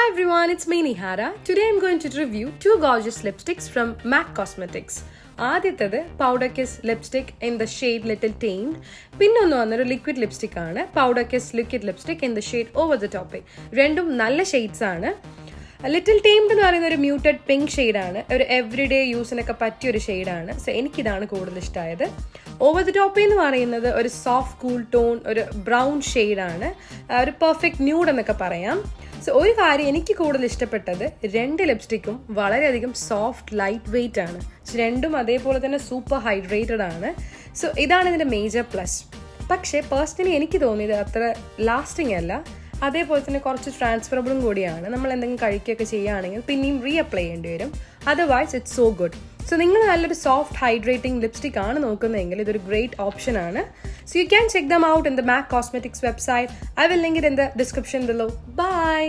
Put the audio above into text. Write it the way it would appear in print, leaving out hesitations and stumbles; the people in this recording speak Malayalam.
Hi everyone, it's me Nihara. Today I'm going to review two gorgeous lipsticks from MAC Cosmetics. ആദ്യത്തേത് powder kiss lipstick in the shade little timed. പിന്നെ ഒന്ന് വന്നൊരു ലിക്വിഡ് ലിപ്സ്റ്റിക് ആണ്, powder kiss liquid lipstick in the shade over the topic. രണ്ടും നല്ല ഷെയ്ഡ്സ് ആണ്. ലിറ്റിൽ ടൈംഡ് എന്ന് പറയുന്ന ഒരു മ്യൂട്ടഡ് പിങ്ക് ഷെയ്ഡാണ്, ഒരു എവറിഡേ യൂസിനൊക്കെ പറ്റിയൊരു ഷെയ്ഡാണ്. സോ എനിക്കിതാണ് കൂടുതൽ ഇഷ്ടമായത്. ഓവർ ദ ടോപ്പ് എന്ന് പറയുന്നത് ഒരു സോഫ്റ്റ് കൂൾ ടോൺ, ഒരു ബ്രൗൺ ഷെയ്ഡാണ്, ഒരു പെർഫെക്റ്റ് ന്യൂഡ് എന്നൊക്കെ പറയാം. സോ ഒരു കാര്യം എനിക്ക് കൂടുതൽ ഇഷ്ടപ്പെട്ടത്, രണ്ട് ലിപ്സ്റ്റിക്കും വളരെയധികം സോഫ്റ്റ് ലൈറ്റ് വെയ്റ്റ് ആണ്. രണ്ടും അതേപോലെ തന്നെ സൂപ്പർ ഹൈഡ്രേറ്റഡ് ആണ്. സോ ഇതാണ് ഇതിൻ്റെ മേജർ പ്ലസ്. പക്ഷേ പേഴ്സണലി എനിക്ക് തോന്നിയത് അത്ര ലാസ്റ്റിംഗ് അല്ല, അതേപോലെ തന്നെ കുറച്ച് ട്രാൻസ്ഫറബിളും കൂടിയാണ്. നമ്മൾ എന്തെങ്കിലും കഴിക്കുകയൊക്കെ ചെയ്യുകയാണെങ്കിൽ പിന്നെയും റീഅപ്ലൈ ചെയ്യേണ്ടി വരും. Otherwise it's so good. So നിങ്ങൾ നല്ലൊരു സോഫ്റ്റ് ഹൈഡ്രേറ്റിംഗ് ലിപ്സ്റ്റിക് ആണ് നോക്കുന്നതെങ്കിൽ ഇതൊരു ഗ്രേറ്റ് ഓപ്ഷൻ ആണ്. So you can check them out in the MAC Cosmetics website. I will link it in the description below. Bye!